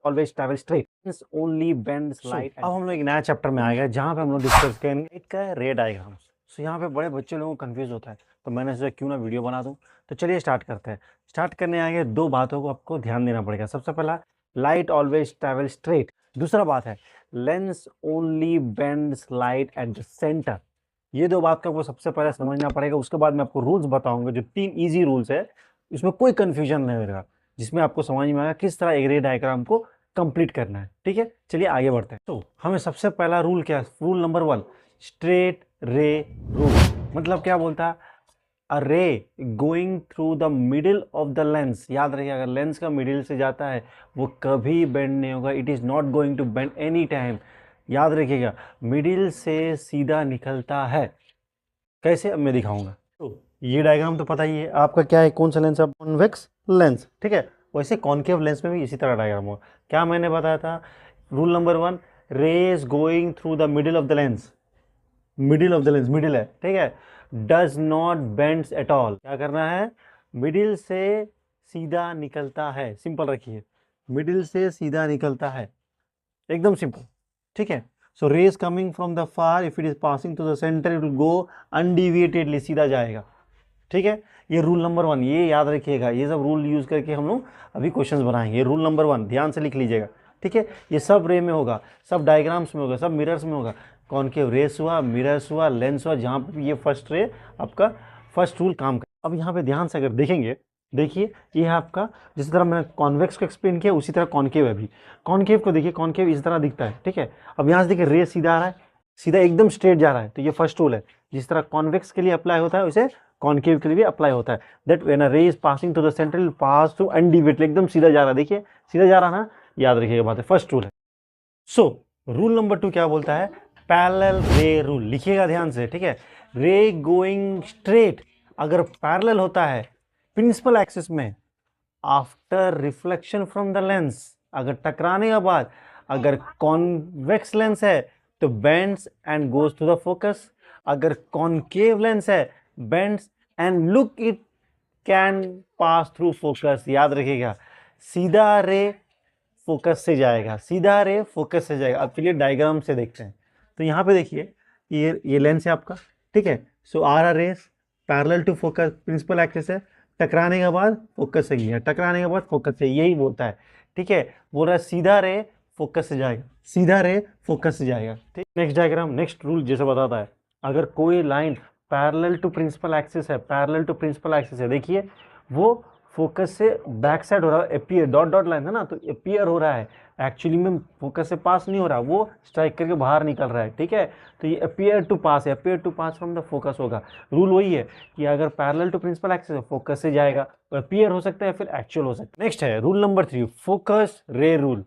Always travel straight only bend slide. अब हम लोग एक नया चैप्टर में आ गए जहाँ पे हम लोग डिस्कस करेंगे एक का रे डायग्राम। सो यहाँ पे बड़े बच्चे लोगों को कंफ्यूज होता है, तो मैंने सोचा क्यों ना वीडियो बना दूँ। तो चलिए स्टार्ट करते हैं। स्टार्ट करने आगे दो बातों को आपको ध्यान देना पड़ेगा। सबसे पहला, लाइट ऑलवेज ट्रैवल स्ट्रेट। दूसरा बात है, lens only bend slide at the centre. ये दो बात को आपको सबसे पहले समझना पड़ेगा। उसके बाद मैं आपको रूल्स बताऊंगा, जो 3 इजी रूल्स है, इसमें कोई कंफ्यूजन नहीं रहेगा, जिसमें आपको समझ में आएगा किस तरह एक रे डायग्राम को कंप्लीट करना है। ठीक है, चलिए आगे बढ़ते हैं। तो हमें सबसे पहला रूल क्या है? रूल नंबर 1, स्ट्रेट रे रूल। मतलब क्या बोलता है? अ रे going through the middle of the lens. याद रखिए, अगर लेंस का मिडिल से जाता है वो कभी बेंड नहीं होगा। It is not going to bend any time. याद रखिएगा, मिडिल से सीधा निकलता है। कैसे, अब मैं दिखाऊंगा। तो ये डायग्राम तो पता ही है आपका, क्या है, कौन सा लेंस है? Convex lens. ठीक है, वैसे कॉन्केव लेंस में भी इसी तरह डायग्राम होगा। क्या मैंने बताया था? Rule number 1, rays going through the middle of the lens. Middle of the lens, middle है, ठीक है, does not bends at all. क्या करना है? मिडिल से सीधा निकलता है। सिंपल रखिए, मिडिल से सीधा निकलता है, एकदम सिंपल। ठीक है, so rays coming from the far, if it is passing to the centre, it will go undeviatedly, सीधा जाएगा। ठीक है, ये रूल नंबर 1, ये याद रखिएगा। ये सब रूल यूज करके हम लोग अभी क्वेश्चंस बनाएंगे। ये रूल नंबर 1 ध्यान से लिख लीजिएगा। ठीक है, ये सब रे में होगा, सब डायग्राम्स में होगा, सब मिरर्स में होगा। कॉनकेव रेस हुआ, मिरर्स हुआ, लेंस हुआ, जहाँ पे ये फर्स्ट रे आपका फर्स्ट रूल काम कर। अब यहाँ पे ध्यान से अगर देखेंगे, देखिए ये है आपका, जिस तरह मैंने कॉन्वेक्स को एक्सप्लेन किया उसी तरह कॉनकेव है भी। कॉनकेव को देखिए, कॉनकेव इस तरह दिखता है। ठीक है, अब यहाँ से देखिए रे सीधा आ रहा है, सीधा एकदम स्ट्रेट जा रहा है, तो ये फर्स्ट रूल है। जिस तरह कॉन्वेक्स के लिए अप्लाई होता है वैसे कॉनकेव के लिए भी अप्लाई होता है। That when a ray is passing to the centre it pass through undeviatedly, एकदम सीधा जा रहा है। देखिए सीधा जा रहा है ना, याद रखिएगा बात है, फर्स्ट रूल है। सो रूल नंबर 2 क्या बोलता है? पैरेलल रे रूल। लिखिएगा ध्यान से। ठीक है, रे गोइंग स्ट्रेट अगर पैरेलल होता है प्रिंसिपल एक्सिस में, after reflection from the lens, अगर टकराने के बाद, अगर कॉन्वेक्स लेंस है तो bends and goes to the focus. अगर कॉनकेव लेंस है, bends and look it can pass through focus. याद रखिएगा, सीधा रे फोकस से जाएगा, सीधा रे फोकस से जाएगा। अब चलिए डायग्राम से देखते हैं। तो यहाँ पे देखिए, ये लेंस है आपका। ठीक है, so are are rays parallel to focus, principal axis है, टकराने के बाद फोकस से गया, टकराने के बाद फोकस से, यही बोलता है। ठीक है, बोल रहा है सीधा रे फोकस से जाएगा, सीधा रे फोकस से जाएगा। ठीक, नेक्स्ट डायग्राम, नेक्स्ट रूल जैसे बताता है, अगर कोई line parallel to principal axis है, पैरेलल टू प्रिंसिपल एक्सिस है, देखिए वो फोकस से बैक साइड हो रहा है, अपीयर डॉट डॉट लाइन है ना, तो अपीयर हो रहा है, एक्चुअली में फोकस से पास नहीं हो रहा, वो स्ट्राइक करके बाहर निकल रहा है। ठीक है, तो ये अपीयर टू पास है, appear to pass from the focus होगा। रूल वही है कि अगर पैरेलल टू प्रिंसिपल एक्सिस है फोकस से जाएगा, अपीयर हो सकता है, फिर एक्चुअल हो सकता है। नेक्स्ट है रूल नंबर 3, फोकस रे रूल।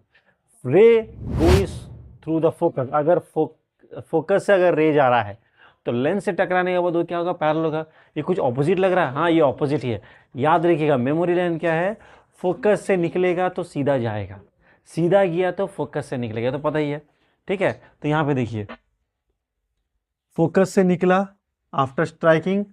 रे गोइज थ्रू द फोकस। अगर फोकस से अगर रे जा रहा है तो लेंस से टकराने के बाद वो क्या होगा? पैरेलल होगा। ये कुछ ऑपोजिट लग रहा है, हाँ ये ऑपोजिट ही है। याद रखिएगा, मेमोरी लाइन क्या है? फोकस से निकलेगा तो सीधा जाएगा, सीधा गया तो फोकस से निकलेगा, तो पता ही है। ठीक है, तो यहाँ पे देखिए, फोकस से निकला after striking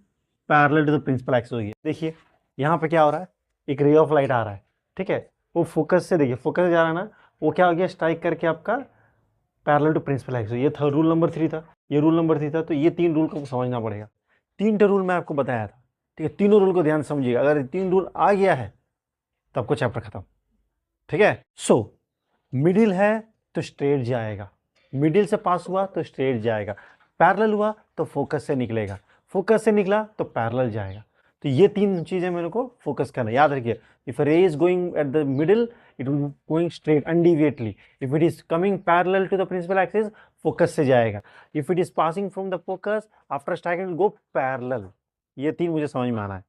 parallel to the principal axis हो गया। देखिए यहाँ पे क्या हो रहा है? एक रे ऑफ लाइट आ रहा है। ठीक है, वो फोकस से, देखिए फोकस से जा रहा है ना, वो क्या हो गया? स्ट्राइक करके आपका पैरेलल टू प्रिंसिपल एक्सिस। ये था रूल नंबर 3 था, ये रूल नंबर 3 था। तो ये 3 रूल को समझना पड़ेगा। 3 रूल मैं आपको बताया था। ठीक है, तीनों रूल को ध्यान से समझिएगा। अगर 3 रूल आ गया है तो आपको चैप्टर खत्म। ठीक है, सो मिडिल है तो स्ट्रेट जाएगा, मिडिल से पास हुआ तो स्ट्रेट जाएगा, पैरेलल हुआ तो फोकस से निकलेगा, फोकस से निकला तो पैरेलल जाएगा। तो ये 3 चीजें मेरे को फोकस करना, याद रखिए। If ray is going at the middle, it will going straight undeviatedly. If it is coming parallel to the principal axis, focus से जाएगा। If it is passing from the focus after striking, go parallel. ये 3 मुझे समझ में आना है।